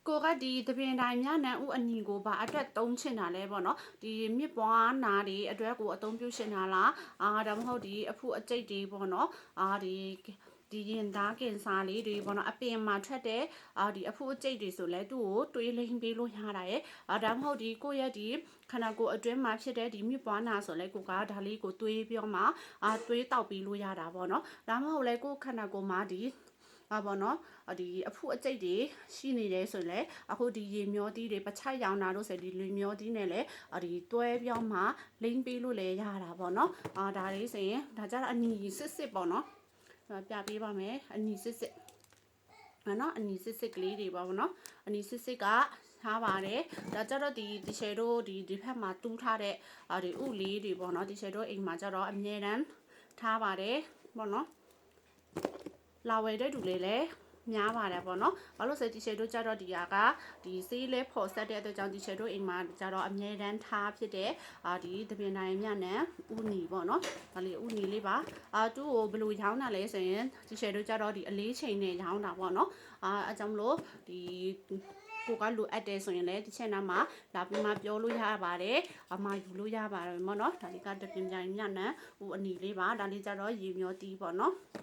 ကိုကဒီတပင်တိုင်းမြနန်းဦးအညီကိုပါအတွက်သုံးချင်တာလဲပေါ့နော်ဒီမြစ်ပွားနာတွေအတွက်ကိုအသုံးပြုချင်တာလားဒါမှမဟုတ်ဒီအဖုအကျိတ်တွေပေါ့နော်ဒီရင်သားကင်စားလေးတွေပေါ့နော်အပင်မှာထွက်တဲ့ဒီအဖုအကျိတ်တွေဆိုလဲသူ့ကိုတွေးလိမ့်ပေးလို့ရတာရဲ့ဒါမှမဟုတ်ဒီကိုယ့်ရဲ့ဒီခန္ဓာကိုယ်အတွင်းမှာဖြစ်တဲ့ဒီမြစ်ပွားနာဆိုလဲကိုကဒါလေးကိုတွေးပြောမှတွေးတောက်ပြီးလို့ရတာပေါ့နော်ဒါမှမဟုတ်လဲကိုယ်ခန္ဓာကိုယ်မှာဒီပေါ့နော်ဒီအဖုအကျိတ်တွေရှိနေတယ်ဆိုရင်လည်းအခုဒီရေမျောသီးတွေပချိုက်ရောင်တာတို့ဆိုဒီလွေမျောသီးနဲ့လည်းဒီတွဲပြောင်းမှလိမ့်ပေးလို့လည်းရတာပေါ့နော်ဒါလေးဆိုရင်ဒါကြတော့အညီစစ်ပေါ့နော်ပြပေးပါမယ်အညီစစ်နော်အညီစစ်ကလေးတွေပါဘောနော်အညီစစ်ကထားပါတယ်ဒါကြတော့ဒီရှယ်တို့ဒီဖက်မှာတူးထားတဲ့ဒီဥလေးတွေပေါ့နော်ဒီရှယ်တို့အိမ်မှာကြတော့အမြဲတမ်းထားပါတယ်ပေါ့နော်လာဝယ်တဲ့သူလေးလည်းများပါတယ်ပေါ့နော်ဘာလို့ဆိုဒီရှယ်တို့ကြတော့ဒီဆေးလဲဖော်ဆက်တဲ့အတွက်ကြောင့်ဒီရှယ်တို့အိမ်မှာကြတော့အမြဲတမ်းထားဖြစ်တဲ့ဒီတပင်တိုင်းမြနဲ့ဥနီပေါ့နော်ဒါလေးဥနီလေးပါသူ့ကိုဘယ်လိုရောင်းတာလဲဆိုရင်ဒီရှယ်တို့ကြတော့ဒီအလေးချိန်နဲ့ရောင်းတာပေါ့နော်အဲကြောင့်မလို့ဒီကိုကလိုအပ်တယ်ဆိုရင်လည်းဒီချက်နားမှာလာပြီးမှပြောလို့ရပါတယ်ယူလို့ရပါတယ်ပေါ့နော်ဒါလေးကတပင်တိုင်းမြနဲ့ဥအနီလေးပါဒါလေးကြတော့ရေမျောတီးပေါ့နော်